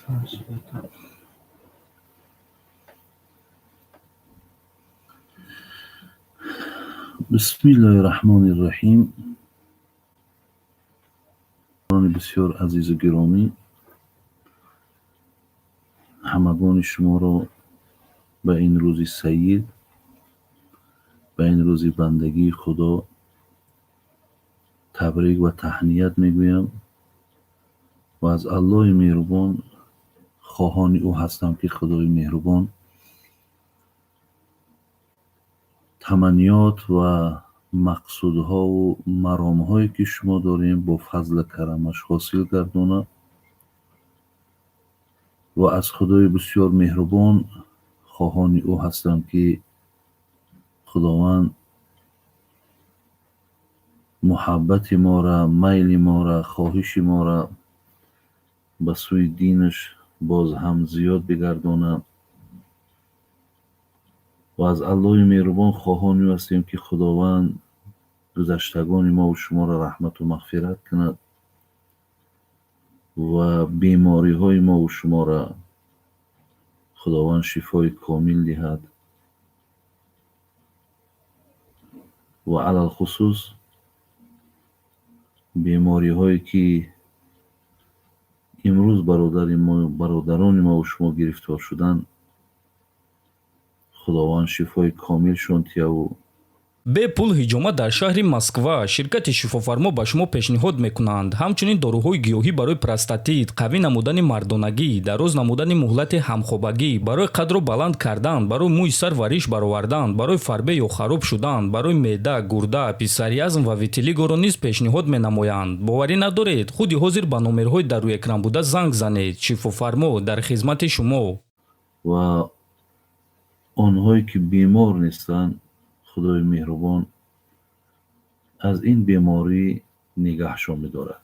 بسم الله الرحمن الرحیم. بسیار عزیز و گرامی، همگان شما را به این روزی سعید، به این روزی بندگی خدا تبریک و تهنیت میگویم و از الله مهربان خواهان او هستم که خدای مهربان تمنیات و مقصودها و مرامهایی که شما داریم با فضل کرمش حاصل گرداند و از خدای بسیار مهربان خواهان او هستم که خداوند محبت ما را، میل ما را، خواهش ما را به سوی دینش باز هم زیاد بگردانه و از الله مهربان خواهان او هستیم که خداوند گذشتگان ما و شما را رحمت و مغفرت کند و بیماری های ما و شما را خداوند شفای کامل دهد و علی خصوص بیماری هایی که امروز برادران ما و شما گرفتار شدن، خداوند شفای کاملشون تیا و бе пул ҳиҷомат дар шаҳри Москва ширкати шифофармо ба шумо пешниҳод мекунанд ҳамчунин дороҳои гиёҳӣ барои простатит, қавӣ намудани мардонагӣ, дароз намудани муҳлати ҳамхобагӣ, барои қадро баланд кардан, барои мӯи сар ва риш баровардан, барои фарбе ё хароб шудан, барои меъда, гурда, писариазм ва витилигоро низ пешниҳод менамоянд. боварӣ надоред, худи ҳозир ба номерҳои дар рӯи экран буда занг занед. шифофармо дар хизмати шумо. و آنهایی که بیمار نیستند خدای مهربان از این بیماری نگهشان می‌دارد.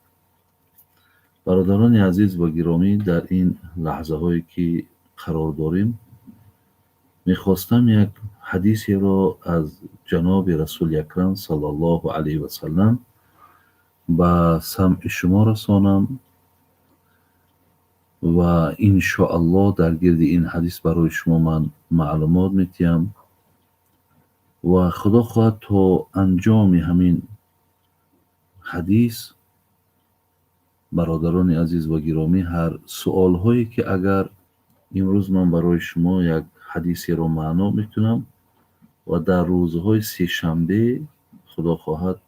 برادران عزیز و گرامی، در این لحظه هایی که قرار داریم میخواستم یک حدیثی را از جناب رسول اکرم صلی الله علیه و سلم به سمع شما رسانم و ان شاء الله در گرد این حدیث برای شما من معلومات میتیم و خدا خواهد تا انجام همین حدیث برادران عزیز و گرامی هر سوال هایی که اگر امروز من برای شما یک حدیثی را معنا میکنم و در روزهای سه شنبه خدا خواهد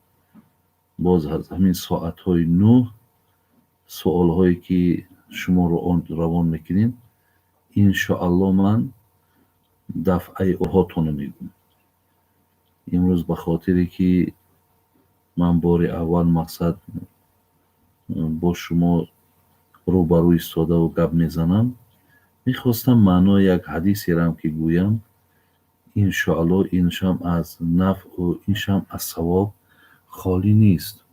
باز از همین ساعت های 9 سوال هایی که شما رو روان میکنین ان شاء الله من دفعه اوهاتون میگم. امروز به خاطری که من بار اول مقصد با شما روبروی ایستاده و گپ میزنم، میخواستم معنای یک حدیثی را هم که گویم انشاءالله اینشم از نفع و اینشم از ثواب خالی نیست.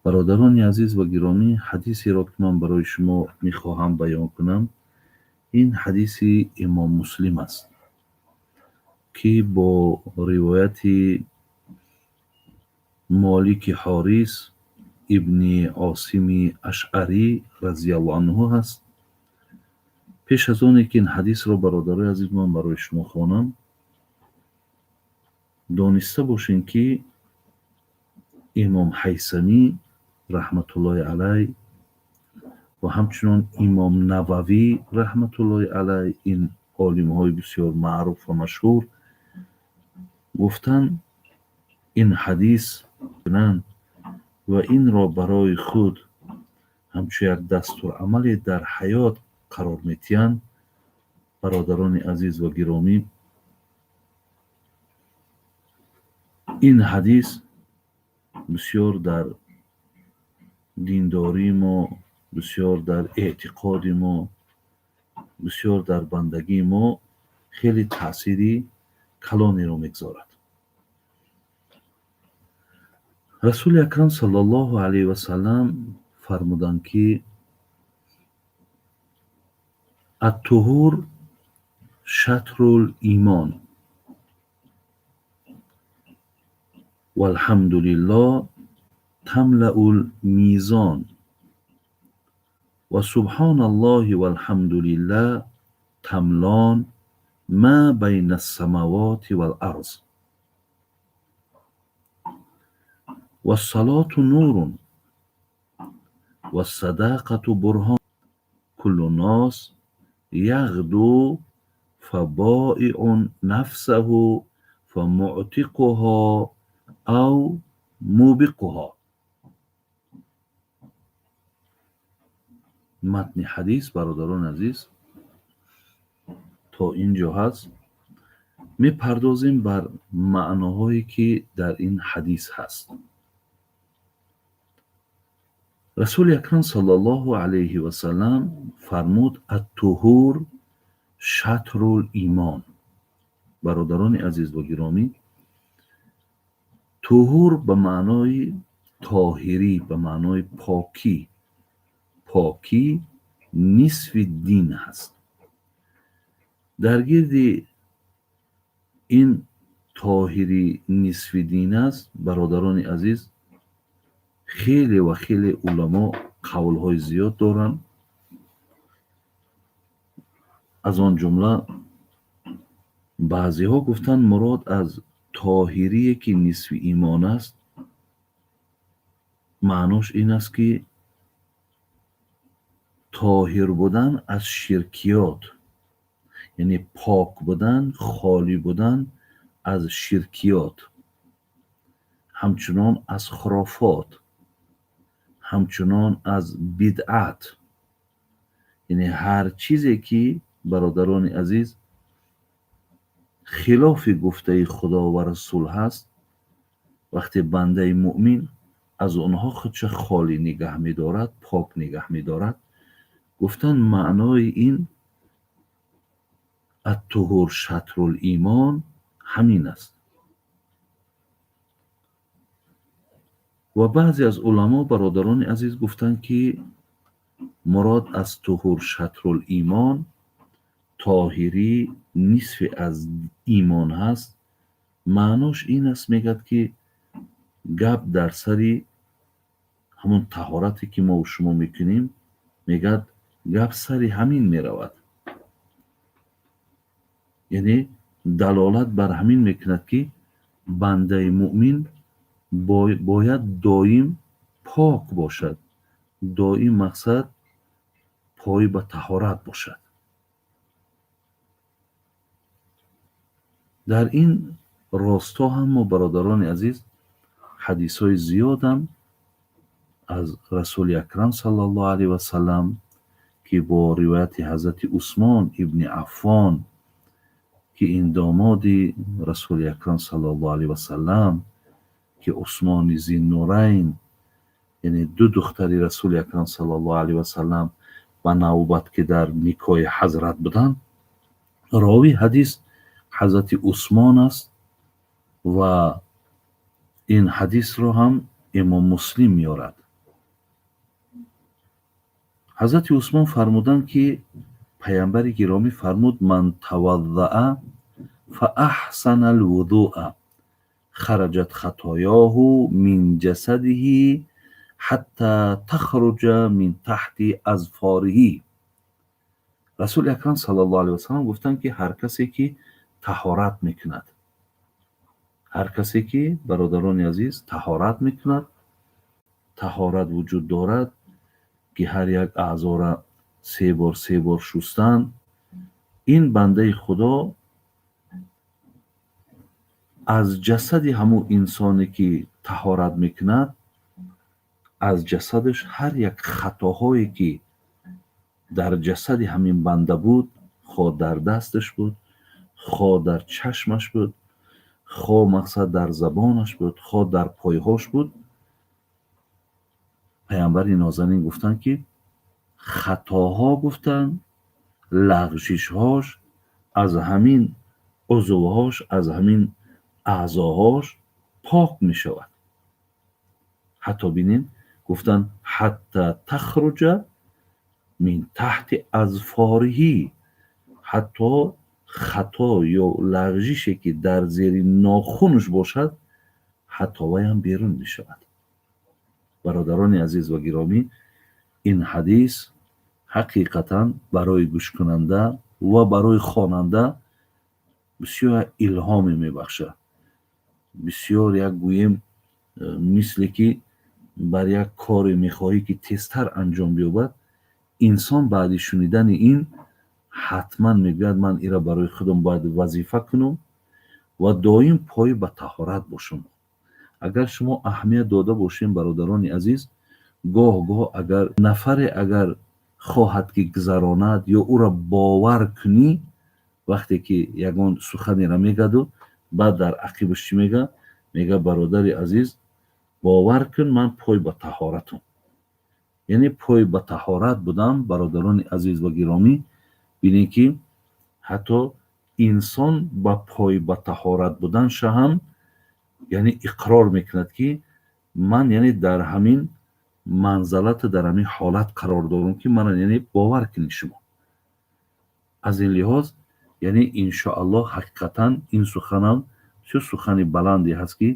برادران عزیز و گرامی، حدیثی را که من برای شما میخواهم بیان کنم این حدیث امام مسلم است که با روایت مالک حارث ابن عاصم اشعری رضی الله عنه هست. پیش از آنی که این حدیث را برادرای عزیز من برای شما خوانم، دانسته باشین که امام حیثمی رحمت الله علیه و همچنان امام نووی رحمت الله علیه، این عالم های بسیار معروف و مشهور، گفتن این حدیث و این را برای خود همچون یک دستور عملی در حیات قرار میتین. برادران عزیز و گرامی، این حدیث بسیار در دینداری ما، بسیار در اعتقاد ما، بسیار در بندگی ما خیلی تأثیری کلانی را میگذارد. رسول اکرم صلی الله علیه و سلم فرمودند که الطهور شطر الایمان و الحمدلله تملأ المیزان و سبحان الله و الحمد لله تملان ما بین السماوات و الارض و الصلاة نور و الصداقة برهان كل الناس یغدو فبائع نفسه فمعتقها او موبقها. متن حدیث برادران عزیز تا اینجا هست. میپردازیم بر معناهایی که در این حدیث هست. رسول اکرم صلی الله علیه و سلم فرمود الطهور شطر الایمان. برادران عزیز و گرامی، طهور به معنای طاهری، به معنای پاکی نصف دین هست. در گرد این طاهری نصف دین است برادران عزیز خیلی و خیلی علما قولهای زیاد دارند. از آن جمله بعضی ها گفتن مراد از طاهری که نصف ایمان است معناش این است که طاهر بودن از شرکیات، یعنی پاک بودن، خالی بودن از شرکیات، همچنان از خرافات، همچنان از بدعت، یعنی هر چیزی که برادران عزیز خلاف گفته خدا و رسول هست، وقتی بنده مؤمن از آنها خودش خالی نگه می دارد، پاک نگه می دارد، گفتن معنای این الطهور شطر الایمان همین است. و بعضی از علما برادران عزیز گفتن که مراد از طهور شطر الایمان طاهری نصف از ایمان هست. معناش این است، میگد که گپ در سری همون طهارتی که ما و شما میکنیم، میگد گپ سری همین میرود، یعنی دلالت بر همین میکند که بنده مؤمن باید دائم پاک باشد، دائم مقصد پای به طهارت باشد. در این راستا هم ما برادران عزیز حدیث های زیاد هم از رسول اکرم صلی الله علیه و سلم که با روایت حضرت عثمان ابن عفان که این داماد رسول اکرم صلی الله علیه و سلم که عثمان ذی نورین، یعنی دو دختر رسول اکرم صلی الله علیه و سلم به نوبت که در نکاح حضرت بودن، راوی حدیث حضرت عثمان است و این حدیث رو هم امام مسلم میارد. حضرت عثمان فرمودند که پیامبر گرامی فرمود من توضأ فاحسن الوضوء خرجت خطایاه من جسده حتی تخرج من تحت اظفاره. رسول اکرم صلی الله علیه و سلم گفتند که هر کسی که طهارت میکند، هر کسی که برادران عزیز طهارت میکند، طهارت وجود دارد که هر یک اعضا را 3 بار شستن، این بنده خدا از جسد همون انسانی که طهارت میکند، از جسدش هر یک خطاهایی که در جسد همین بنده بود، خواه در دستش بود، خواه در چشمش بود، خواه مقصد در زبانش بود، خواه در پایهاش بود، پیامبر نازنین گفتن که خطاها گفتن لغزش‌هاش از همین عضوهاش، از همین اعضاهاش پاک می شود. حتی بینیم گفتن حتی تخرج من تحت اظفاره، حتی خطا یا لغزشی که در زیر ناخنش باشد حتی وی هم بیرون می شود. برادران عزیز و گرامی، این حدیث ҳақиқатан барои гӯшкунанда ва барои хонанда бисёр илҳоме мебахшад. бисёр як гӯем мисле ки бар як коре мехоҳӣ ки тезтар анҷом биёбад, инсон баъди шунидани ин ҳатман мегӯяд ман ира барои худам бояд вазифа кунам ва доим пой ба таҳорат бошам. агар шумо аҳамият дода бошем, бародарони азиз, гоҳ гоҳ агар нафаре агар хоҳад ки гузаронад ё ӯро бовар кунӣ, вақте ки ягон суханеро мегаду баъд дар ақибаш чӣ мега? Мега бародари азиз, бовар кун ман пой ба таҳоратам. яъне пой ба таҳорат будам, бародарони азиз ва гиромӣ, бинед ки ҳатто инсон ба пой ба таҳорат буданша ҳам яъне иқрор мекунад ки ман яъне дар ҳамин манзалату дар ҳамин ҳолат қарор дорам ки мана яъне бовар кунед шумо. аз ин лиҳоз яъне иншоаллоҳ ҳақиқатан ин суханам бисёр сухани баланде ҳаст ки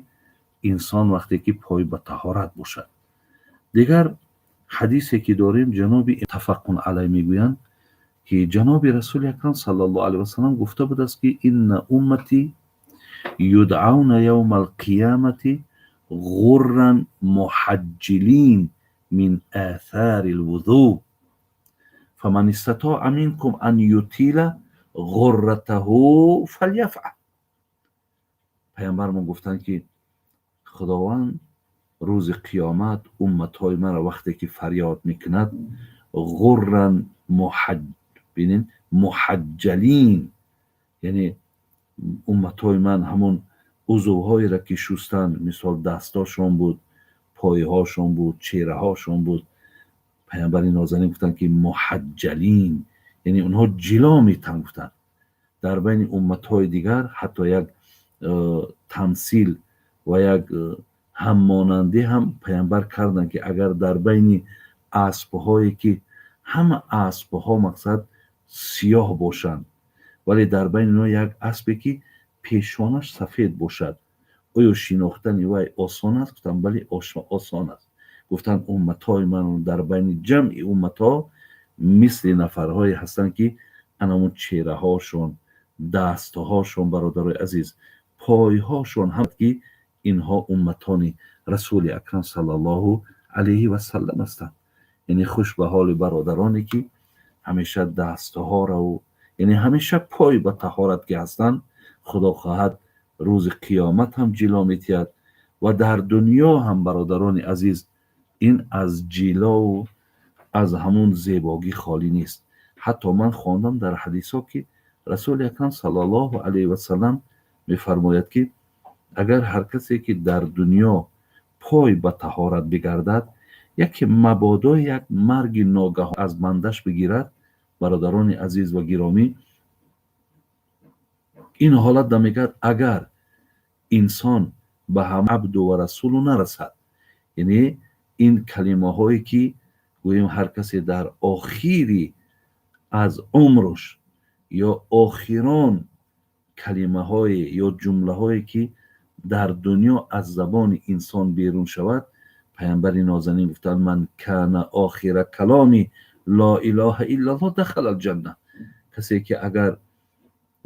инсон вақте ки пой ба таҳорат бошад. дигар ҳадисе ки дорем, ҷаноби тафаққун алай мегӯянд ки ҷаноби расули акрам саллаллоҳу алайҳи васалам гуфта будааст ки инна уммати юдъауна явмал қиёмати ғурран муҳаҷҷилин мин аthari лвуду фаман истатоъа минкум ан ютила ғурратаҳу фалyaфъал. пайғамбармон гуфтанд ки худованд рӯзи қиёмат умматҳои маро вақте ки фарёд мекунад, ғурран муҳаҷҷалин, яъне умматҳои ман ҳамон узувҳоеро ки шустанд, мисол дастҳошон буд, пойҳошон буд, чеҳраҳошон буд, пайғамбари нозанин гуфтанд ки муҳаҷҷалин, яъне онҳо ҷило метан. гуфтанд дар байни умматҳои дигар ҳатто як тамсил ва як ҳаммонандӣ ҳам пайғамбар карданд ки агар дар байни аспҳое ки ҳама аспҳо мақсад сиёҳ бошанд, вале дар байни онҳо як аспе ки пешонаш сафед бошад, оё шинохтани вай осон аст? гуфтанд бале, осон аст. гуфтанд умматҳои ман дар байни ҷамъи умматҳо мисли нафарҳое ҳастанд ки анамун чеҳраҳошон, дастҳошон, бародарои азиз, пойҳошон ҳам ки инҳо умматони расули акрам саллаллоҳу алайҳи васаллам ҳастанд. яъне хуш ба ҳоли бародароне ки ҳамеша дастҳораву яъне ҳамеша пой ба таҳорат ки ҳастанд. худо хоҳад рӯзи қиёмат ҳам ҷило метиҳад ва дар дунё ҳам, бародарони азиз, ин аз ҷилову аз ҳамун зебогӣ холӣ нест. ҳатто ман хондам дар ҳадисҳо ки расули акрам саллаллоҳу алайҳи васаллам мефармояд ки агар ҳар касе ки дар дунё пой ба таҳорат бигардад, яке мабодо як марги ногаҳон аз бандаш бигирад, бародарони азиз ва гиромӣ, ин ҳолат да мегӯяд агар инсон ба ҳам абду ва расулу нарасад, яъне ин калимаҳое ки гӯем ҳар касе дар охири аз умрш ё охирон калимаҳое ё ҷумлаҳое ки дар дунё аз забони инсон берун шавад, пайғамбари нозанин гуфтанд ман кана охира каломи ла илоҳаиллаллоҳ дахала алҷанна. касе ки агар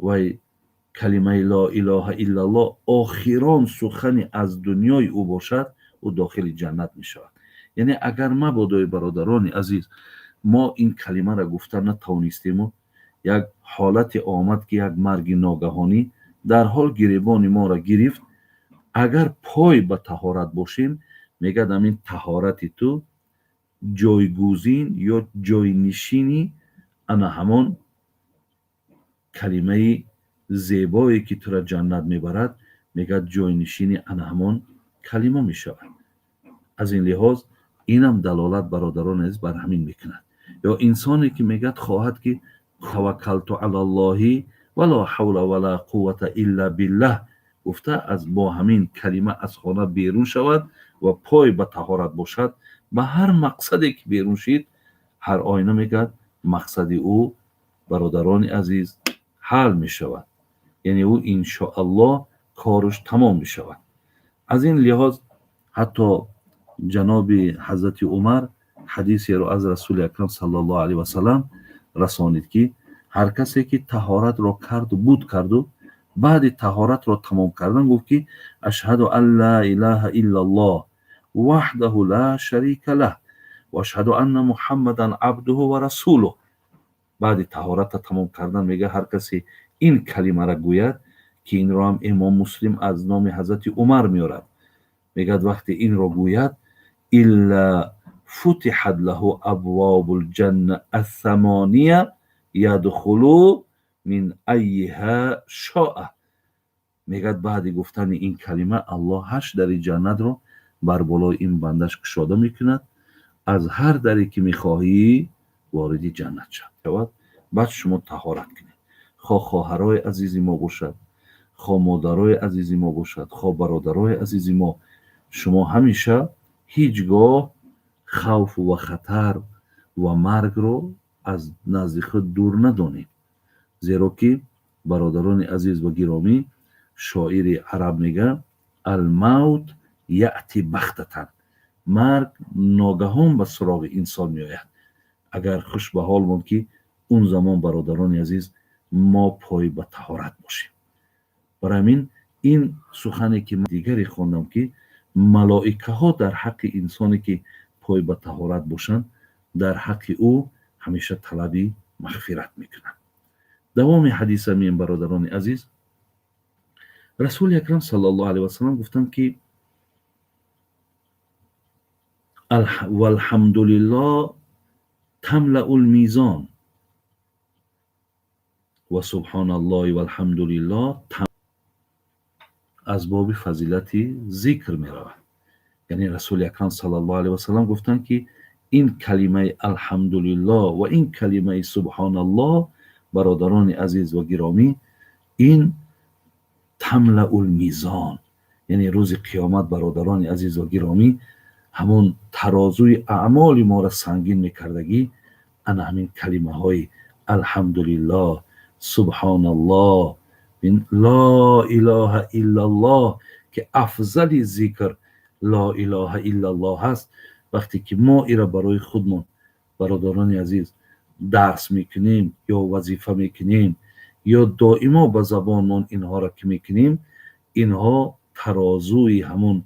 вай калимаи ла илоҳаиллаллоҳ охирон сухани аз дунёи ӯ бошад, ӯ дохили ҷаннат мешавад. яъне агар мабодои бародарони азиз мо ин калимаро гуфта натавонистему, як ҳолате омад ки як марги ногаҳонӣ дар ҳол гиребони моро гирифт, агар пой ба таҳорат бошем, мегӯяд амин таҳорати ту ҷойгузин ё ҷойнишини ана ҳамон калимаи зебое ки тура ҷаннат мебарад, мегӯяд ҷойнишини ана ҳамон калима мешавад. аз ин лиҳоз инам далолат, бародарони азиз, бар ҳамин мекунад. ё инсоне ки мегӯяд хоҳад ки таваккалту алаллоҳи ва ла ҳавла ва ла қуввата илла биллаҳ гуфта аз бо ҳамин калима аз хона берун шавад ва пой ба таҳорат бошад, ба ҳар мақсаде ки берун шид, ҳар оина мегӯяд мақсади ӯ, бародарони азиз, ҳал мешавад. яъне ӯ иншоаллоҳ корш тамом мешавад. аз ин лиҳоз ҳатто ҷаноби ҳазрати умар حدیثی رو از رسول اکرم صلی الله علیه و سلم رسانید که هر کسی که طهارت را کرد و بود کرد و بعد طهارت را تمام کردن گفت که اشهد ان لا اله الا الله وحده لا شریک له و اشهد ان محمدا عبده و رسوله. بعد طهارت تمام کردن میگه هر کسی این کلمه را گوید که این را هم امام مسلم از نام حضرت عمر میارد. میگه وقتی این را گوید الا فتحت له ابواب الجنه الثمانیه یدخل من ایها شاء. میگه بعد گفتن این کلمه الله 8 در جنت رو بر بالای این بندش گشاده میکند، از هر دری که میخواهی وارد جنت شود. بعد شما طهارت کنید، خواه خواهرای عزیزی ما باشد، خواه مادرای عزیزی ما باشد، خواه برادرای عزیزی ما، شما همیشه هیچگاه خوف و خطر و مرگ رو از نزد خود دور ندانید. زیرا که برادران عزیز و گرامی، شاعر عرب میگه الموت یأتی بختتن، مرگ ناگهان به سراغ انسان میآید. اگر خوش به حال مون که اون زمان برادران عزیز ما پای به طهارت باشیم. برای همین این سخنی که من دیگری خواندم که ملائکه ها در حق انسانی که پای به طهارت باشند در حق او همیشه طلب مغفرت میکنند. دوام حدیث همین برادران عزیز، رسول اکرم صلی الله علیه و سلم گفتند که والحمدلله تملأ المیزان و سبحان الله والحمدلله از باب فضیلت ذکر می رود. یعنی رسول اکرم صلی الله علیه و سلم گفتند که این کلمه الحمدلله و این کلمه سبحان الله برادران عزیز و گرامی این تملأ المیزان، یعنی روز قیامت برادران عزیز و گرامی همون ترازوی اعمال ما را سنگین میکردگی انا همین کلمه های الحمدلله، سبحان الله، لا اله الا الله که افضل ذکر لا اله الا الله هست. وقتی که ما ایرا برای خودمون برادران عزیز درس میکنیم یا وظیفه میکنیم یا دائما به زبانمون اینها را که میکنیم، اینها ترازوی همون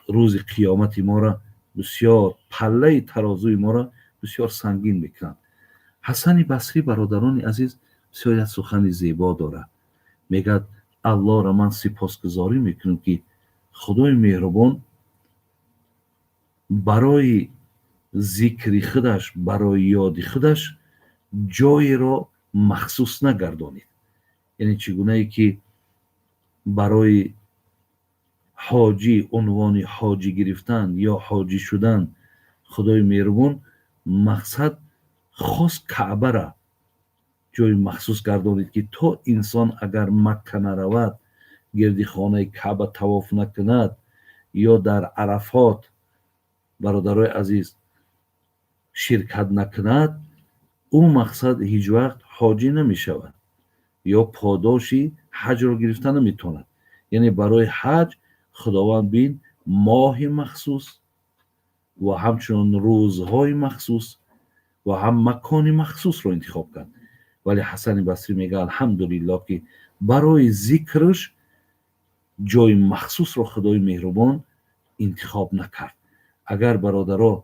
روز قیامت ما را بسیار، پله ترازوی ما را بسیار سنگین میکنند. حسن بصری برادران عزیز بسیار سخن زیبا داره، میگه الله را من سپاسگزاری میکنم که خدای مهربان برای ذکر خودش، برای یاد خودش جای را مخصوص نگردانید. یعنی چگونه ای که برای حاجی عنوان حاجی گرفتن یا حاجی شدن خدای مهربان مقصد خاص کعبه را جای مخصوص گردانید که تا انسان اگر مکه نرود، گردی خانه کعبه طواف نکند یا در عرفات برادرای عزیز شرکت نکند، او مقصد هیچ وقت حاجی نمی شود یا پاداشی حج را گرفتن نمی تواند. یعنی برای حج خداوند بین ماه مخصوص و همچنان روزهای مخصوص و هم مکان مخصوص رو انتخاب کرد. ولی حسن بصری میگه الحمدلله که برای ذکرش جای مخصوص رو خدای مهربان انتخاب نکرد. اگر برادرها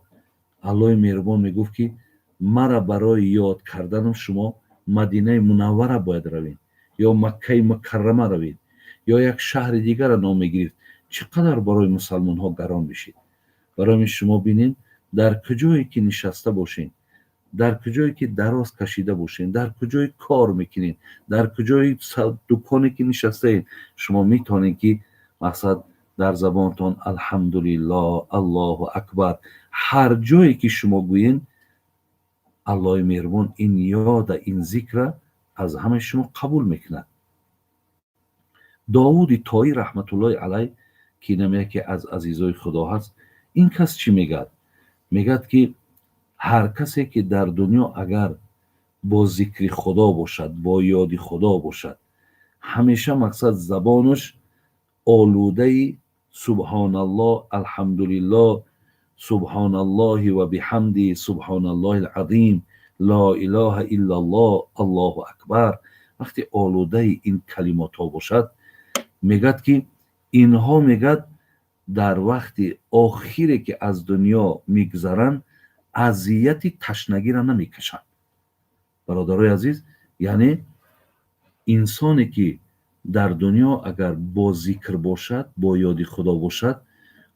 الله مهربان میگفت که مرا برای یاد کردنم شما مدینه منوره باید روید یا مکه مکرمه روید یا یک شهر دیگر را نام میگیرید، چقدر برای مسلمان ها گران بشید. برای شما بینید در کجایی که نشسته باشین، در کجایی که دراز کشیده باشین، در کجای کار میکنین، در کجای دکانی که نشسته این، شما میتونید که مقصد در زبانتان الحمدلله، الله اکبر، هر جایی که شما گویین الله مهربان این یاد، این ذکر از همه شما قبول میکند. داوود طایی رحمت الله علیه که نمیگه که از عزیزای خدا هست، این کس چی میگه؟ میگه که هر کسی که در دنیا اگر با ذکر خدا باشد، با یاد خدا باشد، همیشه مقصد زبانش آلوده سبحان الله، الحمدلله سبحان الله و بحمده سبحان الله العظیم لا اله الا الله الله اکبر. وقتی آلوده این کلمات ها باشد، میگد که اینها میگد در وقت آخری که از دنیا میگذرند اذیتی تشنگی را نمیکشند. برادرای عزیز، یعنی انسانی که در دنیا اگر با ذکر باشد، با یاد خدا باشد،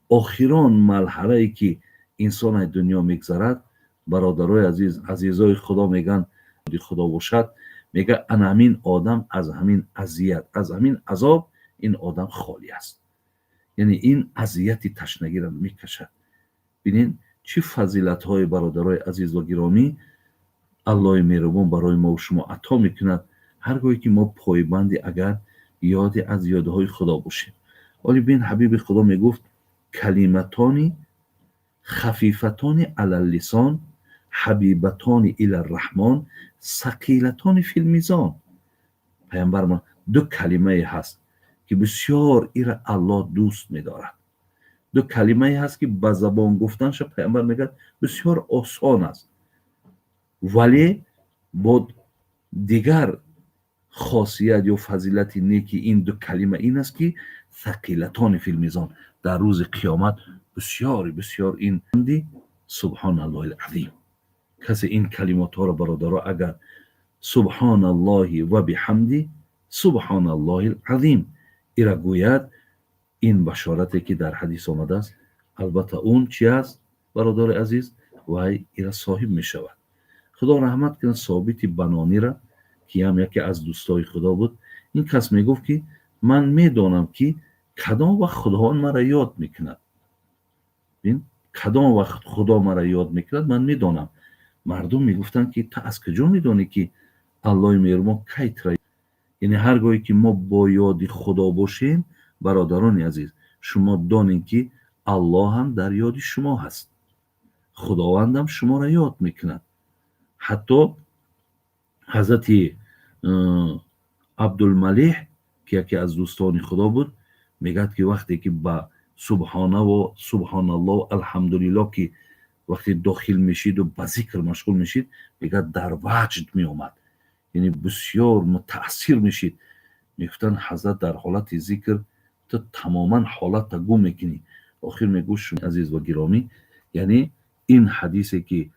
آخران مرحله ای که انسان از دنیا میگذرد، برادرای عزیز، عزیزای خدا میگن یاد خدا باشد، میگه ان همین آدم از همین اذیت، از همین عذاب این آدم خالی است. یعنی این اذیتی تشنگی را میکشد. ببینید چه فضیلت های برادرای عزیز و گرامی الله مهربان برای ما و شما عطا میکند هرگاهی که ما پایبند اگر یاد از یادهای خدا باشیم. ولی ببین حبیب خدا میگفت کلمتانی خفیفتان علی اللسان حبیبتان الی الرحمن ثقیلتان فی المیزان. پیامبر ما دو کلمه هست که بسیار ایره الله دوست می‌دارد. دو کلمه هست که به زبان گفتنش پیامبر میگه بسیار آسان است، ولی با دیگر خاصیت یا فضیلت نیکی این دو کلمه این است که ثقیلتان فی المیزان، در روز قیامت بسیار بسیار این سبحان الله العظیم. کسی این کلمات ها را برادرها اگر سبحان الله و بحمده سبحان الله العظیم ایرا گوید، این بشارتی که در حدیث آمده است، البته اون چی است برادر عزیز؟ و ایرا صاحب می شود. خدا رحمت کنه ثابت بنانی را که هم یکی از دوستای خدا بود. این کس می گفت که من می دانم که کدام وقت خداوند مرا یاد میکند. ببین کدام وقت خدا مرا یاد میکند من میدانم. مردم میگفتن که تو از کجا میدانی که الله مهربان کی ترا؟ یعنی هرگاهی که ما با یاد خدا باشیم برادران عزیز، شما دانید که الله هم در یاد شما هست، خداوند هم شما را یاد میکند. حتی حضرت عبدالملیح که یکی از دوستان خدا بود میگد که وقتی که با سبحانه و سبحان الله و الحمدلله که وقتی داخل میشید و به ذکر مشغول میشید، میگد در وجد میامد، یعنی بسیار متاثر میشید. میگفتن حضرت در حالت ذکر تو تماما حالت گم میکنی. آخر میگوش عزیز و گرامی، یعنی این حدیثی که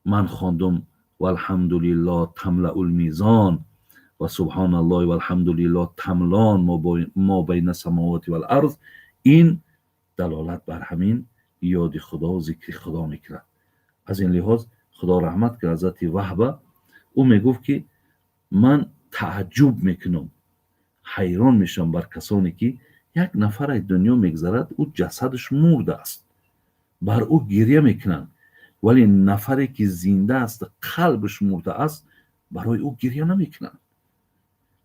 من خواندم و الحمدلله تملأ المیزان و سبحان الله و الحمدلله تملان ما بین السماوات و الارض، این دلالت بر همین یاد خدا و ذکر خدا میکرد. از این لحاظ خدا رحمت کرد حضرت وهبه، او میگفت که من تعجب میکنم، حیران میشم بر کسانی که یک نفر از دنیا میگذرد او جسدش مرده است، بر او گریه میکنند، ولی نفری که زنده است قلبش مرده است برای او گریه نمیکنند.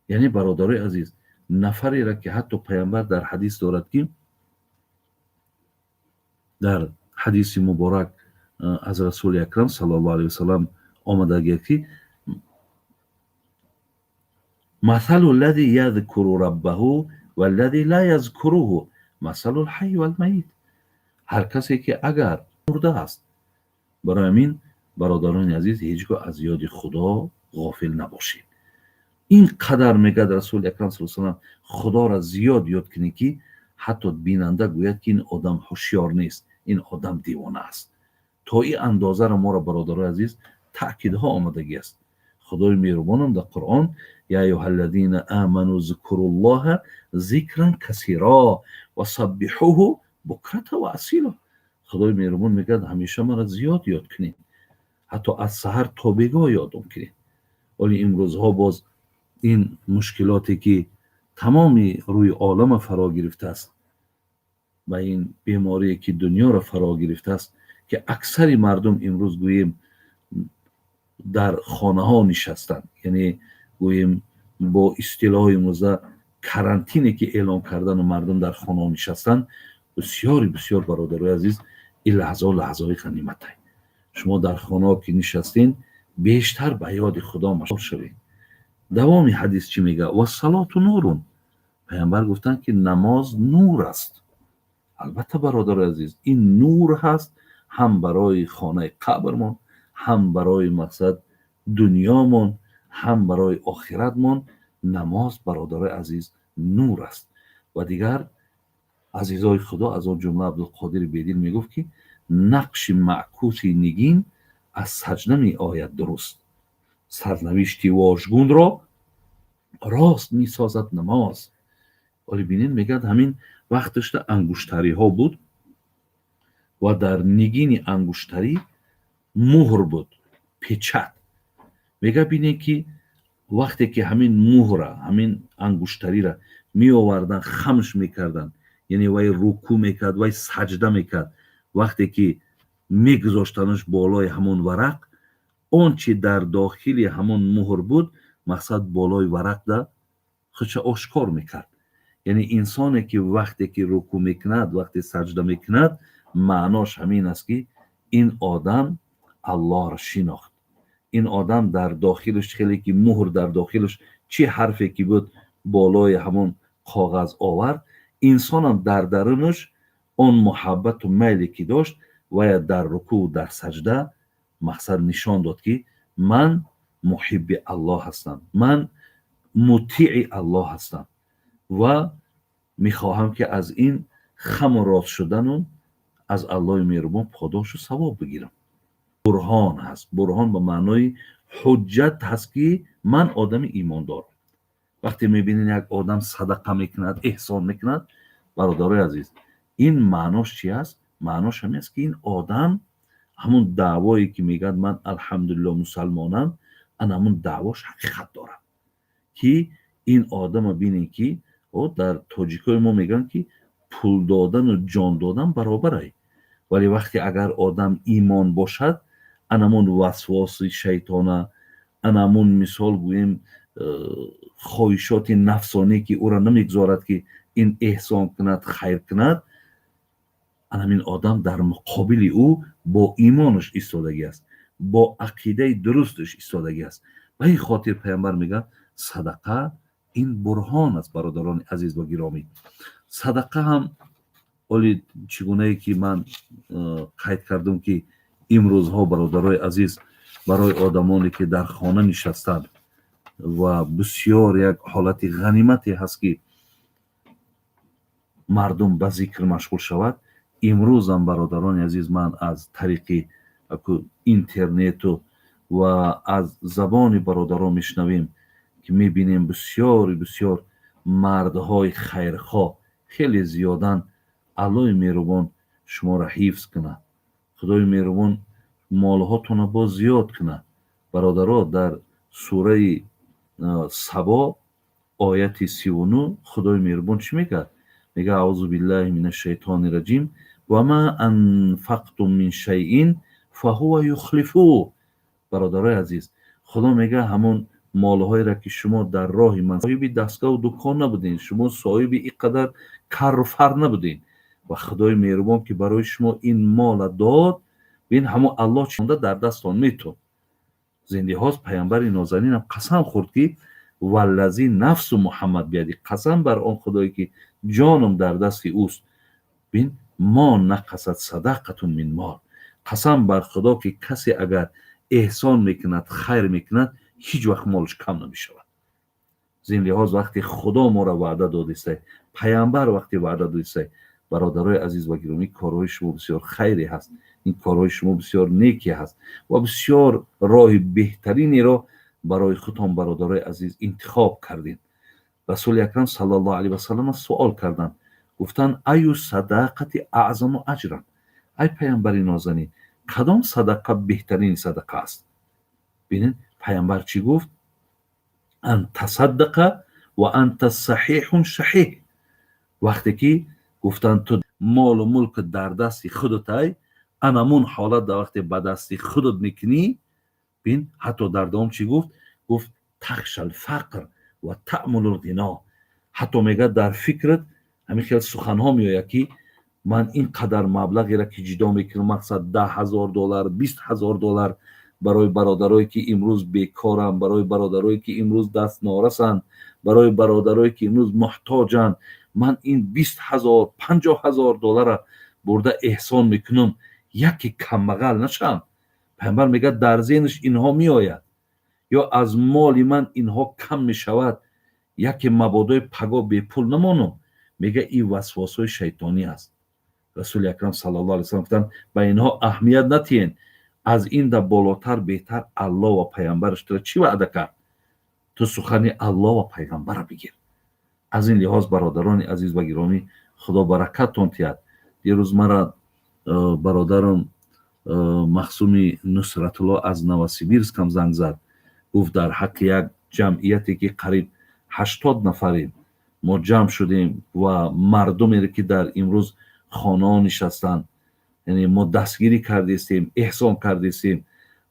یعنی برادرای عزیز، نفری را که حتی پیامبر در حدیث دارد که در حدیث مبارک از رسول اکرم صلی الله علیه وسلم آمده که مثل الذی یذکر ربه و الذی لا یذکره مثل الحی و المیت. هر کسی که اگر مرده است، برای همین برادران عزیز هیچگاه از یاد خدا غافل نباشید. این قدر میگه رسول اکرم صلی الله علیه وسلم خدا را زیاد یاد کنی که حتی بیننده گوید که این آدم هوشیار نیست، این آدم دیوانه است. تا این اندازه را ما را برادران عزیز تاکیدها آمدگی است. خدای مهربانم در قرآن یا ایها الذین آمنوا اذکروا الله ذکرا کثیرا و سبحوه بکرة و اصیلا. خدای مهربان میگه همیشه ما را زیاد یاد کنید، حتی از سحر تا بیگاه یادم کنید. ولی امروزها باز این مشکلاتی که تمامی روی عالم فرا گرفته است و این بیماری که دنیا را فرا گرفته است که اکثر مردم امروز گوییم در خانه ها نشستند، یعنی گوییم با اصطلاح امروزه کرانتینی که اعلام کردن و مردم در خانه ها نشستند. بسیار بسیار برادرای عزیز این لحظه غنیمت است. شما در خانه ها که نشستین بیشتر به یاد خدا مشغول شوید. دوام حدیث چی میگه؟ و الصلاة نور. پیامبر گفتن که نماز نور است. البته برادر عزیز این نور هست، هم برای خانه قبرمون، هم برای مقصد دنیامون، هم برای آخرتمون. نماز برادر عزیز نور است. و دیگر عزیزای خدا از آن جمله عبدالقادر بیدین میگفت که نقش معکوس نگین از سجده می آید درست، سرنوشتی واژگون را راست می سازد نماز. ولی بینین میگد همین وقتش انگشتری ها بود و در نگین انگشتری مهر بود، پچت. میگه بینه که وقتی که همین مهر همین انگشتری را می آوردن خمش میکردن، یعنی وای رکوع میکرد وای سجده میکرد، وقتی که میگذاشتنش بالای همون ورق، اون چی در داخلی همون مهر بود مقصد بالای ورق دا خودش آشکار میکرد. یعنی انسانی که وقتی که رکوع میکند، وقتی سجده میکند، معناش همین است که این آدم الله را شناخت. این آدم در داخلش خیلی که مهر در داخلش چی حرفی که بود بالای همون کاغذ آورد، انسان هم در درونش اون محبت و میلی که داشت و در رکوع در سجده مقصد نشان داد که من محب الله هستم، من مطیع الله هستم و میخواهم که از این خم و راست شدن از الله مهربان پاداش و ثواب بگیرم. برهان هست. برهان به معنای حجت هست که من آدم ایمان دارم. وقتی میبینین یک آدم صدقه میکند، احسان میکند، برادرای عزیز این معناش چی است؟ معناش همین است که این آدم همون دعوایی که میگد من الحمدلله مسلمانم، ان همون دعواش حقیقت داره. که این آدم بینین که در تاجیکای ما میگن که پول دادن و جان دادن برابره. ولی وقتی اگر آدم ایمان باشد، انمون وسواس شیطانه، انمون مثال گوییم خواهشات نفسانی که او را نمیگذارد که این احسان کند، خیر کند، همین آدم در مقابل او با ایمانش ایستادگی است، با عقیده درستش ایستادگی است. به این خاطر پیامبر میگه صدقه این برهان است. برادران عزیز و گرامی، صدقه هم ولی چگونه ای که من قید کردم که امروزها برادرای عزیز برای آدمانی که در خانه نشستند و بسیار یک حالت غنیمتی هست که مردم به ذکر مشغول شود، امروز هم برادران عزیز من از طریق اینترنت و از زبان برادران میشنویم که میبینیم بسیار بسیار مردهای خیرخواه خیلی زیادن. الله مهربان شما را حفظ کنه، خدای مهربان مالهاتون را باز زیاد کنه. برادرها در سوره سبا آیت 39 خدای مهربان چی میگه؟ میگه اعوذ بالله من الشیطان الرجیم و ما انفقتم من شیء فهو یخلفه. برادرای عزیز خدا میگه همون مالهایی را که شما در راه من صاحب دستگاه و دکان نبودین، شما صاحب اینقدر کر و فر نبودین و خدای مهربان که برای شما این مال داد، ببین همون الله چونده در دستان میتون زنده هاست. پیامبر نازنین هم قسم خورد که والذی نفس محمد بیادی، قسم بر آن خدایی که جانم در دست اوست، ببین ما نقصد صدقتون من مال، قسم بر خدا که کسی اگر احسان میکند، خیر میکند، هیچ وقت مالش کم نمیشود. زنده هاست وقتی خدا ما را وعده دادیسته، پیامبر وقتی وعده دادیسته، برادرای عزیز و گرامی کارهای شما بسیار خیری هست، این کارهای شما بسیار نیکی هست و بسیار راه بهترینی را برای خودتان برادرای عزیز انتخاب کردین. رسول اکرم صلی الله علیه و سلم سوال کردند، گفتن ایو صدقت اعظم و اجرا، ای پیامبر نازنین کدام صدقه بهترین صدقه است؟ ببینید پیامبر چی گفت؟ ان تصدق و انت صحیح شحیح. وقتی که گفتن تو مال و ملک در دست خودت، انمون حالت در وقتی به دست خودت میکنی، ببین حتی در دوم چی گفت؟ گفت تخشى الفقر و تأمل الغنا. حتی میگه در فکرت همین خیلی سخنها میآید که من این قدر مبلغی را که جدا میکنم، مقصد $10,000 $20,000 برای برادرایی که امروز بیکارن، برای برادرایی که امروز دست نارسن، برای برادرایی که امروز محتاجن، من این 20,000 50,000 دلار برده احسان میکنم یکی کمبغل نشم. پیامبر میگه در ذهنش اینها میآید یا از مال من اینها کم میشود یکی مبادای پگاه به پول نمانم. میگه این وسواسه شیطانی است. رسول اکرم صلی الله علیه و سلم گفتن به اینها اهمیت ندین، از این در بالاتر بهتر الله و پیامبرش تو چی وعده کرد، تو سخن الله و پیغمبر بگیر. از این لحاظ برادران عزیز و گرامی، خدا برکتتون تیاد. دیروز مرا برادرم مخصومی نصرت الله از نوسیبیرسک کم زنگ زد، گفت در حق یک جمعیتی که قریب 80 نفریم ما جمع شدیم و مردمی که در امروز خانه نشستن، یعنی ما دستگیری کردیم، احسان کردیم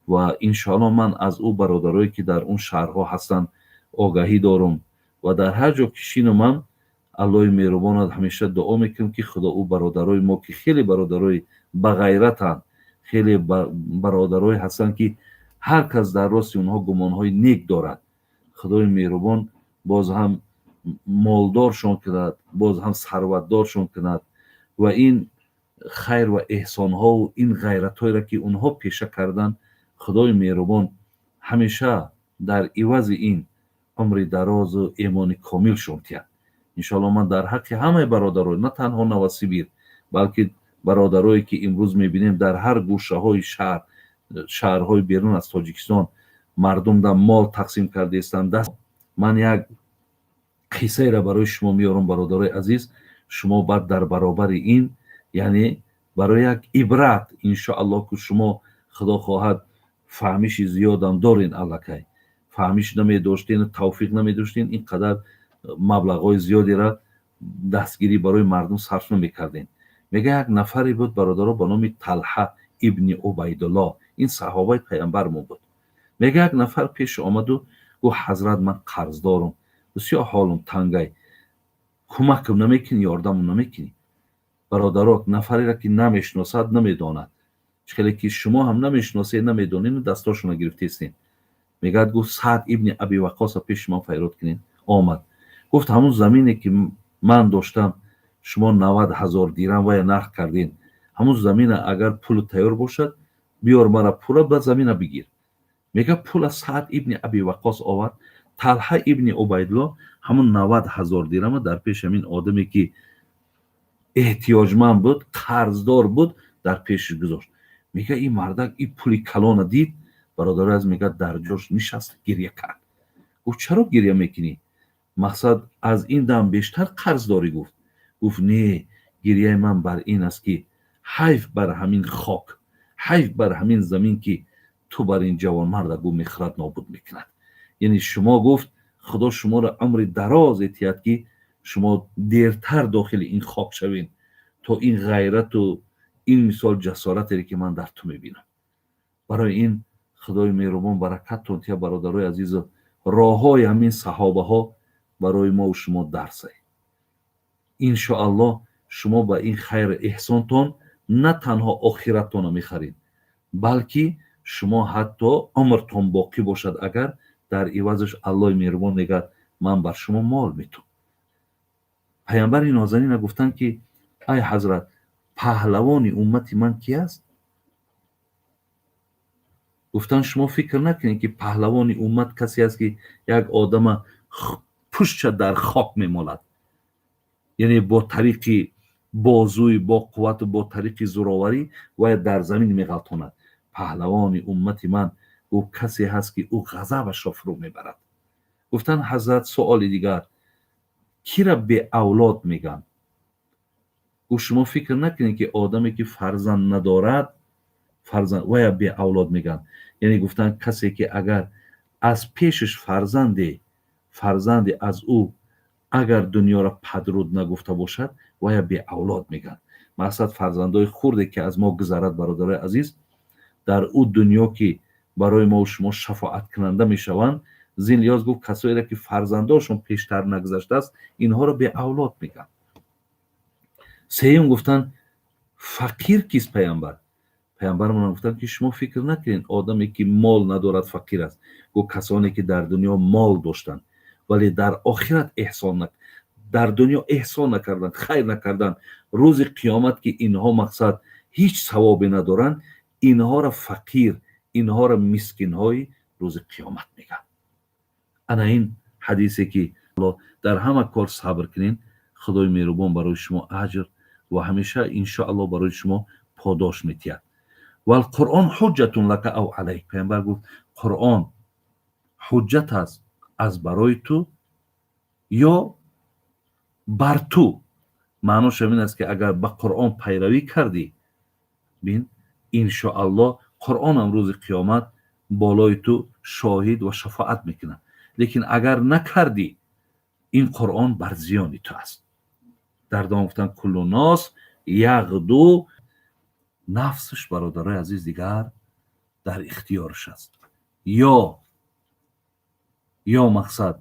و انشاءالله من از او برادرایی که در اون شهرها هستن آگاهی دارم و در هر جا کشین من الله مهربان همیشه دعا میکنم که خدا او برادرای ما که خیلی برادرای بغیرتن، خیلی برادرای هستن که هر کس در راست اونها گمانهای نیک دارد، خدای مهربان باز هم مالدارشون کند، باز هم ثروتدارشون کند و این خیر و احسان ها و این غیرت هایی را که اونها پیشه کردن خدای مهربان همیشه در عوض این عمر دراز و ایمان کامل شون تید. انشاءالله من در حق همه برادرای نه تنها نوسیبیر بلکه برادرایی که امروز میبینیم در هر گوشه های شهرهای بیرون از تاجیکستان مردم در مال تقسیم کرده استند، من یک قصه را برای شما میارم برادرای عزیز، شما بعد در برابر این یعنی برای یک عبرت انشاءالله که شما خدا خواهد فهمیش زیادم دارین، الکی فهمیش نمیداشتین، توفیق نمیداشتین، اینقدر مبلغای زیادی را دستگیری برای مردم صرف نمیکردین. میگه یک نفری بود برادرها به نام طلحه ابن عبیدالله، این صحابه پیامبرمون بود. میگه یک نفر پیش آمد و گفت حضرت من قرض دارم، بسیار حالم تنگه، کمکم نمیکنی، یاردم نمیکنی. برادرها نفری را که نمیشناسد نمیداند، خیلی که شما هم نمیشناسید نمیدونین دستاشون رو گرفتیستین. میگه گفت سعد ابن ابی وقاص پیش من فیراد کنین. آمد گفت همون زمینی که من داشتم شما 90,000 دیرم و نرخ کردین، همون زمین اگر پول تیار باشد بیار مرا پول به زمین بگیر. میگه پول سعد ابن ابی وقاص آورد، طلحه ابن عبیدالله همون 90,000 دیرم در پیش همین آدمی که احتیاجمند بود، قرضدار بود، در پیش گذاشت. میگه این مردک این پولی کلان دید، برادر از میگه در جاش نشست گریه کرد. گفت چرا گریه میکنی؟ مقصد از این دم بیشتر قرض داری؟ گفت نه، گریه من بر این است که حیف بر همین خاک، حیف بر همین زمین که تو بر این جوان مرد گو میخرد نابود میکند. یعنی شما گفت خدا شما را عمر دراز اتیاد که شما دیرتر داخل این خاک شوین تا این غیرت و این مثال جسارتی که من در تو میبینم. برای این خدای مهربان برکتتون تیا برادرای عزیز، راه های همین صحابه ها برای ما و شما درسه. انشاءالله شما با این خیر احسانتون نه تنها آخرتتون میخرید بلکه شما حتی عمرتون باقی باشد اگر در عوضش الله مهربان میگه من بر شما مال میتونم. پیامبر نازنین گفتن که ای حضرت پهلوان امت من کی است؟ گفتن شما فکر نکنید که پهلوان امت کسی است که یک آدم پشت در خاک میمالد، یعنی با طریق بازوی با قوت با طریق زوراوری و در زمین میغلطاند. پهلوان امت من او کسی هست که او غضبش را فرو میبرد. گفتن حضرت سوال دیگر کی را به اولاد میگن؟ گفت شما فکر نکنید که آدمی که فرزند ندارد فرزند و یا به اولاد میگن، یعنی گفتن کسی که اگر از پیشش فرزند از او اگر دنیا را پدرود نگفته باشد و یا به اولاد میگن. مقصد فرزندای خورده که از ما گذرد برادر عزیز در او دنیا که برای ما و شما شفاعت کننده میشوند، زین لیاز گفت کسایی را که فرزنداشون پیشتر نگذشته است اینها را به اولاد میگن. سوم گفتن فقیر کیست؟ پیامبر من گفتن که شما فکر نکنید آدمی که مال ندارد فقیر است. گفت کسانی که در دنیا مال داشتند ولی در آخرت احسان در دنیا احسان نکردن، خیر نکردن، روز قیامت که اینها مقصد هیچ ثوابی ندارن، اینها را فقیر، اینها را مسکین های روز قیامت میگن. انا این حدیثی که در همه کار صبر کنین، خدای مهربان برای شما اجر و همیشه ان شاء الله برای شما پاداش میتید. و القرآن حجت لک او علیک، پیامبر گفت قرآن حجت است از برای تو یا بر تو. معناش این است که اگر به قرآن پیروی کردی، بین ان شاء الله قرآن هم روز قیامت بالای تو شاهد و شفاعت میکنه. لیکن اگر نکردی، این قرآن بر زیان تو است. در دام گفتن کل الناس یغدو، نفسش برادرای عزیز دیگر در اختیارش است، یا مقصد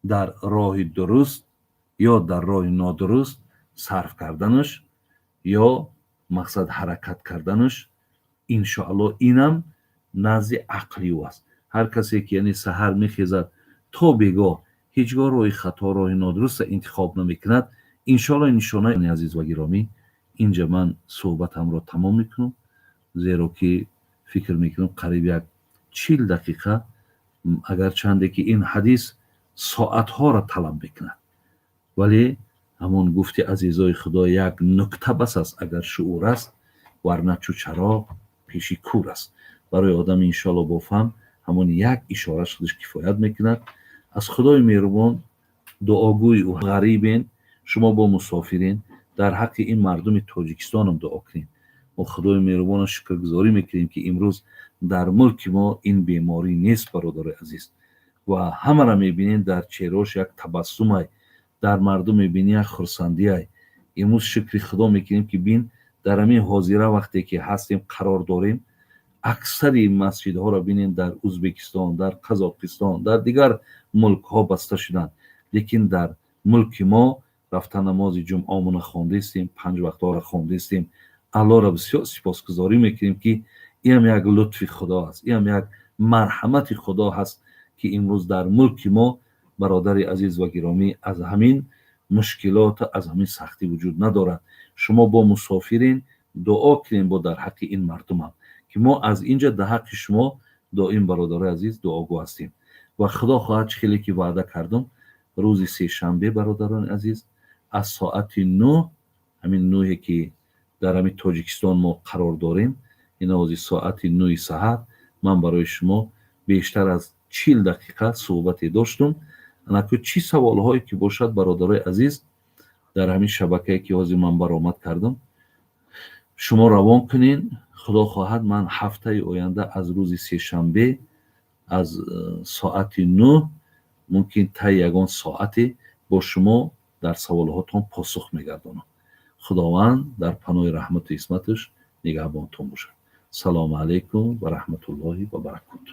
در راه درست یا در راه نادرست صرف کردنش، یا مقصد حرکت کردنش. ان شاء الله اینم نزد عقلی او است. هر کسی که یعنی سحر میخیزد تا بگاه هیچگاه راه خطا، راه نادرست انتخاب نمیکند، ان شاء الله نشانه عزیز و گرامی. اینجا من صحبتم را تمام میکنم، زیرا که فکر میکنم قریب یک 40 دقیقه، اگر چنده که این حدیث ساعت ها را طلب میکند، ولی همون گفتی عزیزای خدا یک نکته بس است اگر شعور است، ورنه چو چراغ پیشی کور است. برای آدم انشالله با فهم همون یک اشاره خودش کفایت میکند. از خدای مهربان دعاگوی و غریبین، شما با مسافرین در حق این مردم تاجیکستان هم دعا کنیم و خدای مهربان شکرگزاری میکنیم که امروز در ملک ما این بیماری نیست برادر عزیز، و همه را میبینین در چهرهاش یک تبسم، در مردم میبینی یک خرسندی. امروز شکر خدا میکنیم که بین در همین حاضره وقتی که هستیم قرار داریم، اکثر مسجدها را بینین در ازبکستان، در قزاقستان، در دیگر ملک ها بسته شدند، لیکن در ملک ما رفتن نماز جمعه مون خوانده استیم، 5 وقت ها را خوانده استیم. الله را بسیار سپاسگزاری میکنیم که این هم یک لطف خدا است، این هم یک مرحمت خدا هست که امروز در ملک ما برادر عزیز و گرامی از همین مشکلات، از همین سختی وجود ندارد. شما با مسافرین دعا کنین با در حق این مردم هم که ما از اینجا در حق شما دائم برادر عزیز دعاگو هستیم. و خدا خواهد خیلی که وعده کردم روز سه شنبه برادران عزیز از ساعت 9، همین 9 که در همین تاجیکستان ما قرار داریم، این از ساعت 9 سحر من برای شما بیشتر از 40 دقیقه صحبت داشتم. انا که چی سوال هایی که باشد برادرای عزیز در همین شبکه که از من برآمد کردم شما روان کنین. خدا خواهد من هفته آینده از روز سه شنبه از ساعت 9 ممکن تا یگان ساعتی با شما در سوالهاتون پاسخ میگردانم. خداوند در پناه رحمت و عصمتش نگهبانتون باشد. سلام علیکم و رحمت الله و برکاته.